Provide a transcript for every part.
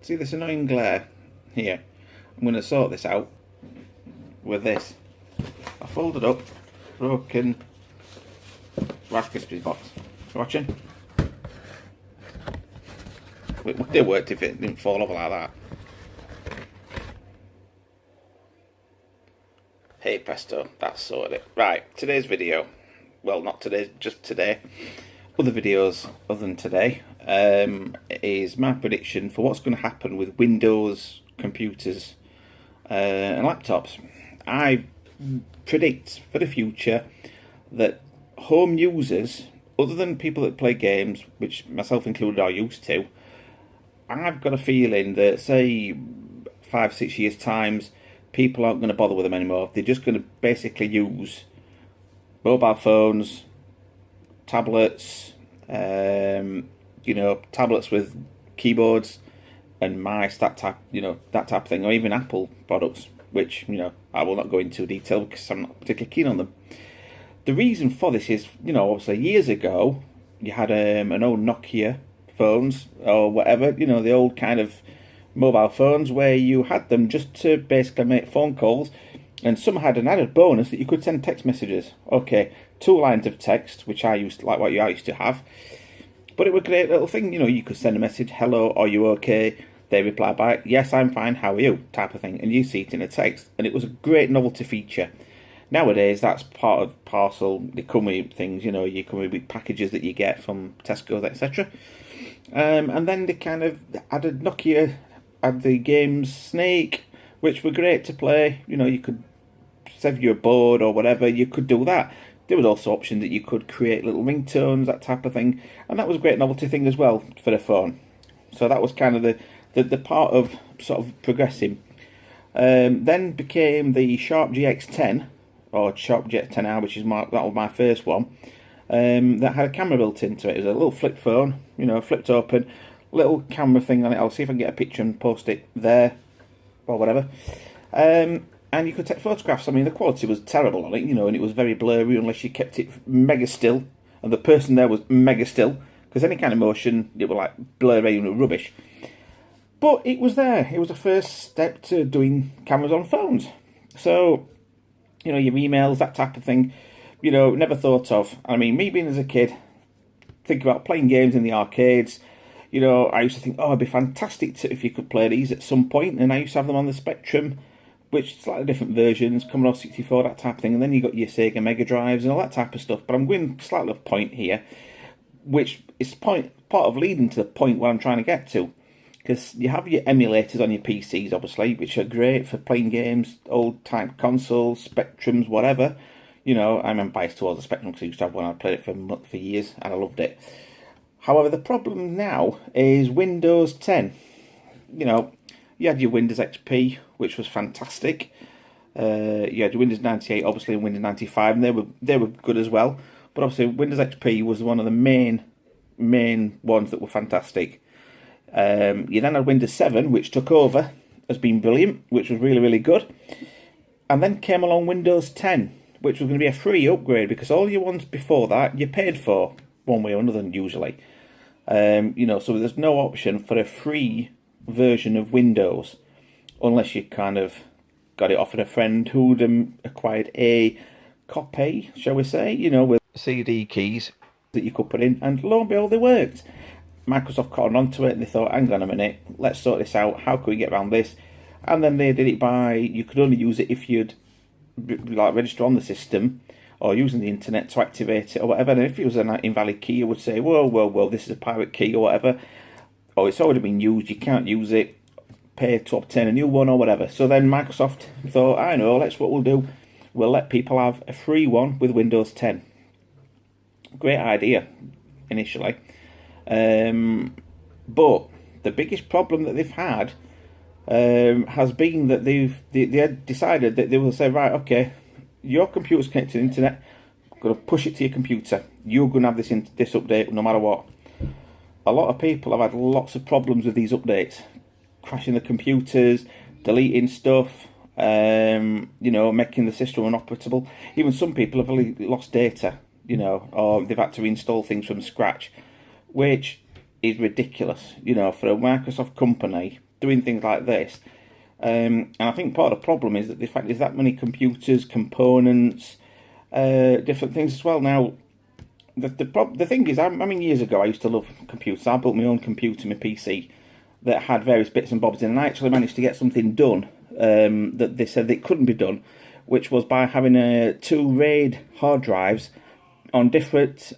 See this annoying glare here? I'm going to sort this out with this. I folded up broken Rice Krispies box. You watching? It would have worked if it didn't fall over like that. Hey presto, that's sorted it. Right, today's video, well not today, just today, other videos other than today, is my prediction for what's going to happen with Windows computers and laptops. I predict for the future that home users, other than people that play games, which myself included are used to, I've got a feeling that, say, 5-6 years' times, people aren't going to bother with them anymore. They're just going to basically use mobile phones, tablets, tablets with keyboards and mice, that type of thing, or even Apple products, which, I will not go into detail because I'm not particularly keen on them. The reason for this is, obviously years ago, you had an old Nokia phones or whatever, the old kind of mobile phones where you had them just to basically make phone calls, and some had an added bonus that you could send text messages. Okay, 2 lines of text, which I used to, like what I used to have, but it was a great little thing. You could send a message, hello, are you okay? They reply back, yes, I'm fine, how are you, type of thing, and you see it in a text, and it was a great novelty feature. Nowadays, that's part of parcel. They come with things, you come with packages that you get from Tesco, etc. And then they kind of added Nokia, had the games Snake, which were great to play. You could save your board or whatever, you could do that. There was also option that you could create little ringtones, that type of thing, and that was a great novelty thing as well for the phone. So that was kind of the part of sort of progressing. Then became the Sharp GX10 or Sharp GX10R, which is that was my first one. That had a camera built into it. It was a little flip phone, flipped open, little camera thing on it. I'll see if I can get a picture and post it there or whatever. And you could take photographs. I mean, the quality was terrible on it, and it was very blurry unless you kept it mega still, and the person there was mega still, because any kind of motion, it was like blurry and rubbish. But it was there. It was the first step to doing cameras on phones. So, your emails, that type of thing, never thought of. I mean, me being as a kid, think about playing games in the arcades. I used to think, it'd be fantastic if you could play these at some point, and I used to have them on the Spectrum, which slightly different versions, Commodore 64, that type of thing, and then you got your Sega Mega Drives and all that type of stuff. But I'm going slightly off point here, which is part of leading to the point where I'm trying to get to, because you have your emulators on your PCs, obviously, which are great for playing games, old type consoles, Spectrums, whatever. I'm biased towards the Spectrum because I used to have one. I played it for years and I loved it. However, the problem now is Windows 10. You had your Windows XP, which was fantastic. You had your Windows 98, obviously, and Windows 95, and they were good as well. But obviously, Windows XP was one of the main ones that were fantastic. You then had Windows 7, which took over, has been brilliant, which was really, really good. And then came along Windows 10, which was going to be a free upgrade, because all your ones before that you paid for one way or another usually. So there's no option for a free version of Windows unless you kind of got it off of a friend who'd acquired a copy, shall we say, with CD keys that you could put in, and lo and behold, they worked. Microsoft caught on to it and they thought, hang on a minute, let's sort this out, how can we get around this? And then they did it by, you could only use it if you'd register on the system or using the internet to activate it or whatever. And if it was an invalid key, it would say, whoa, this is a pirate key or whatever, or it's already been used, you can't use it, pay to obtain a new one or whatever. So then Microsoft thought, I know, that's what we'll do, we'll let people have a free one with Windows 10. Great idea initially, but the biggest problem that they've had has been that they had decided that they will say, right, okay, your computer's connected to the internet, I'm going to push it to your computer, you're going to have this update no matter what. A lot of people have had lots of problems with these updates, crashing the computers, deleting stuff, making the system inoperable. Even some people have really lost data, or they've had to reinstall things from scratch, which is ridiculous. For a Microsoft company doing things like this. And I think part of the problem is that the fact there's that many computers, components, different things as well. Now, the thing is, I mean, years ago I used to love computers. I built my own computer, my PC, that had various bits and bobs in, and I actually managed to get something done that they said that couldn't be done, which was by having two RAID hard drives on different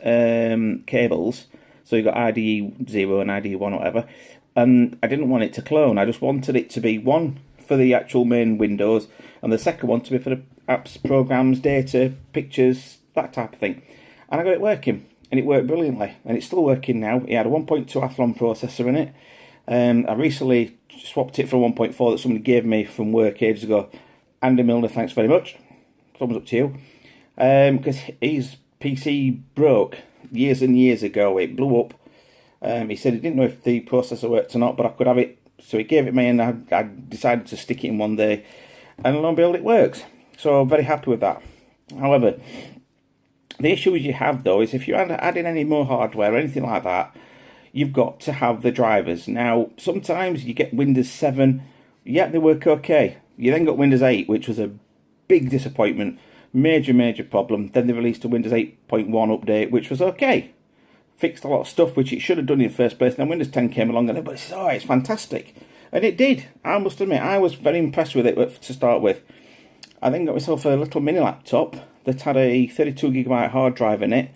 cables. So you got IDE 0 and IDE 1 or whatever, and I didn't want it to clone. I just wanted it to be one for the actual main Windows, and the second one to be for the apps, programs, data, pictures, that type of thing. And I got it working, and it worked brilliantly, and it's still working now. It had a 1.2 Athlon processor in it. I recently swapped it for a 1.4 that somebody gave me from work ages ago. Andy Milner, thanks very much. Thumbs up to you. Because his PC broke years and years ago. It blew up. He said he didn't know if the processor worked or not, but I could have it. So he gave it me, and I decided to stick it in one day. And lo and behold, it works. So I'm very happy with that. However, the issues you have, though, is if you add in any more hardware or anything like that, you've got to have the drivers. Now, sometimes you get Windows 7, yeah, they work okay. You then got Windows 8, which was a big disappointment, major problem. Then they released a Windows 8.1 update, which was okay. Fixed a lot of stuff which it should have done in the first place. Then Windows 10 came along and everybody said, oh, it's fantastic. And it did. I must admit, I was very impressed with it to start with. I then got myself a little mini laptop that had a 32GB hard drive in it,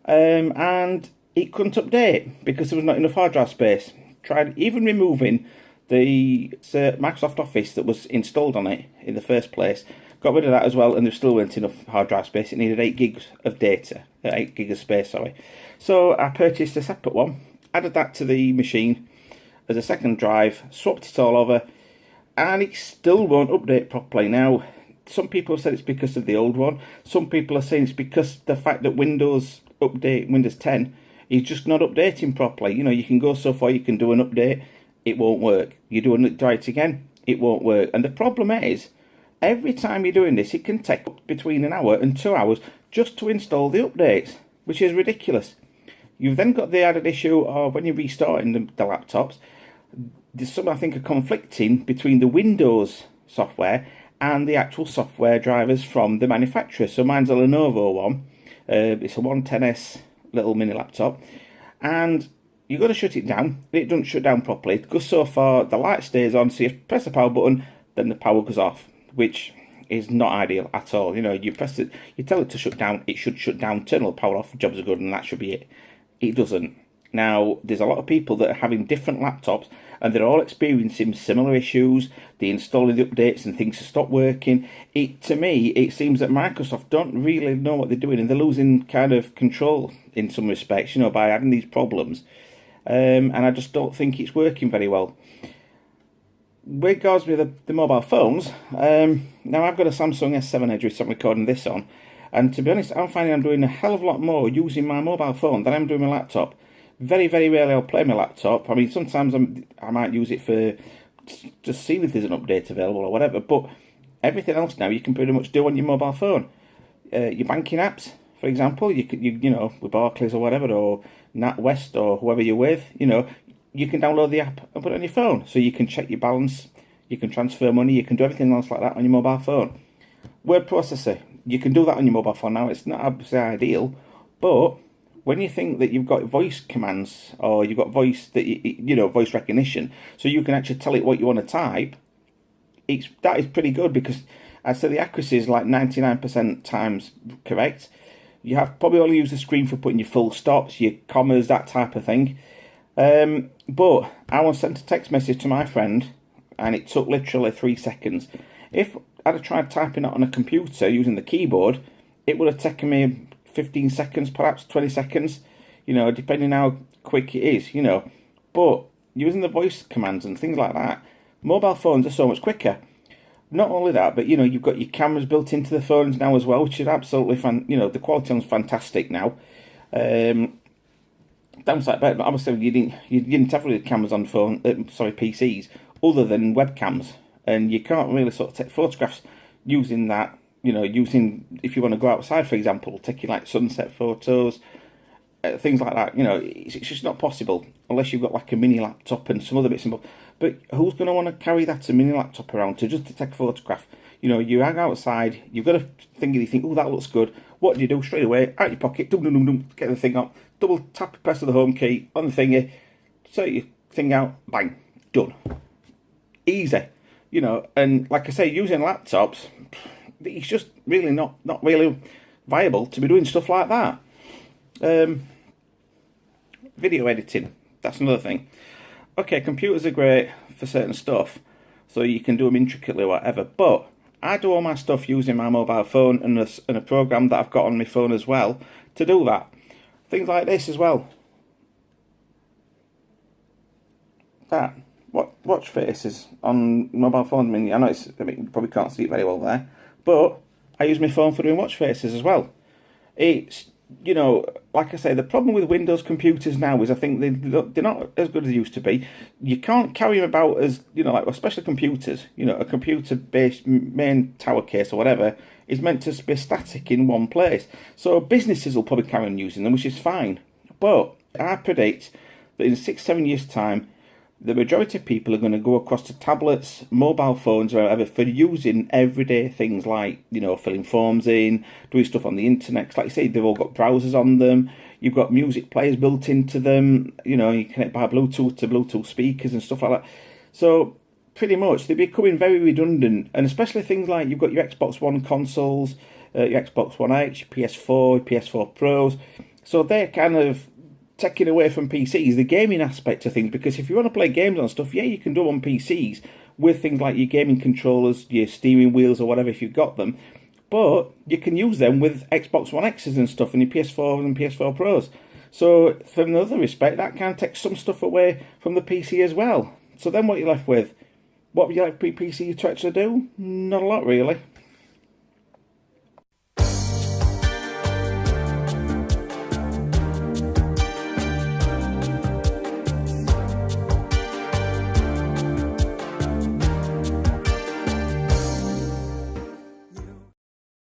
and it couldn't update because there was not enough hard drive space. Tried even removing the Microsoft Office that was installed on it in the first place. Got rid of that as well, and there still weren't enough hard drive space. It needed 8 gigs of data, 8 gigs of space, sorry. So I purchased a separate one, added that to the machine as a second drive, swapped it all over, and it still won't update properly. Now, some people have said it's because of the old one. Some people are saying it's because the fact that Windows 10, is just not updating properly. You know, you can go so far, you can do an update, it won't work. You do an update again, it won't work. And the problem is, every time you're doing this, it can take between an hour and 2 hours just to install the updates, which is ridiculous. You've then got the added issue of when you're restarting the laptops, there's some, I think, are conflicting between the Windows software and the actual software drivers from the manufacturer. So mine's a Lenovo one. It's a 110S little mini laptop, and you've got to shut it down. It doesn't shut down properly. It goes so far, the light stays on, so you press the power button, then the power goes off, which is not ideal at all. You know, you press it, you tell it to shut down, it should shut down, turn the power off, jobs are good, and that should be it. It doesn't. Now, there's a lot of people that are having different laptops, and they're all experiencing similar issues. They installing the updates and things stop working. To me, it seems that Microsoft don't really know what they're doing, and they're losing kind of control in some respects, you know, by having these problems. And I just don't think it's working very well. With regards with the mobile phones, now I've got a Samsung S7 Edge which I'm recording this on, and to be honest, I'm finding I'm doing a hell of a lot more using my mobile phone than I'm doing my laptop. Very rarely I'll play my laptop. I mean, sometimes I might use it for just seeing if there's an update available or whatever, but everything else now you can pretty much do on your mobile phone. Your banking apps, for example, you know, with Barclays or whatever, or NatWest or whoever you're with, you know, you can download the app and put it on your phone, so you can check your balance, you can transfer money, you can do everything else like that on your mobile phone. Word processor, you can do that on your mobile phone now. It's not obviously ideal, but when you think that you've got voice commands, or you've got voice that you know, voice recognition, so you can actually tell it what you want to type, that is pretty good, because I'd say the accuracy is like 99% times correct. You have probably only use the screen for putting your full stops, your commas, that type of thing. But I once sent a text message to my friend, and it took literally 3 seconds. If I'd have tried typing it on a computer using the keyboard, it would have taken me 15 seconds, perhaps 20 seconds, you know, depending how quick it is, you know. But using the voice commands and things like that, mobile phones are so much quicker. Not only that, but, you know, you've got your cameras built into the phones now as well, which is absolutely you know, the quality on is fantastic now. Downside, but obviously you didn't have really cameras on PCs, other than webcams, and you can't really sort of take photographs using that. You know, if you want to go outside, for example, taking like sunset photos, things like that. You know, it's just not possible unless you've got like a mini laptop and some other bits and bobs. But who's going to want to carry that a mini laptop around to just to take a photograph? You know, you hang outside, you've got a thing, you think, oh, that looks good. What do you do? Straight away, out your pocket, dum dum dum dum, get the thing up, double tap, press of the home key on the thingy, set your thing out, bang, done. Easy, you know. And like I say, using laptops, it's just really not really viable to be doing stuff like that. Video editing, that's another thing. Okay, computers are great for certain stuff, so you can do them intricately or whatever, but I do all my stuff using my mobile phone and a program that I've got on my phone as well to do that. Things like this as well. That watch faces on mobile phone. I mean, you probably can't see it very well there, but I use my phone for doing watch faces as well. It's, you know, like I say, the problem with Windows computers now is I think they're not as good as they used to be. You can't carry them about as, you know, like, especially computers. You know, a computer-based main tower case or whatever is meant to be static in one place. So businesses will probably carry on using them, which is fine. But I predict that in 6-7 years' time, the majority of people are going to go across to tablets, mobile phones, or whatever for using everyday things like, you know, filling forms in, doing stuff on the internet. 'Cause like you say, they've all got browsers on them. You've got music players built into them. You know, you connect by Bluetooth to Bluetooth speakers and stuff like that. So pretty much they're becoming very redundant, and especially things like you've got your Xbox One consoles, your Xbox One X, your PS4, your PS4 Pros. So they're kind of taking away from PCs the gaming aspect of things, because if you want to play games on stuff, yeah, you can do them on PCs with things like your gaming controllers, your steering wheels or whatever if you've got them, but you can use them with Xbox One X's and stuff and your PS4 and PS4 Pros. So from another respect, that can take some stuff away from the PC as well. So then what you're left with? What would you like PC to actually do? Not a lot really.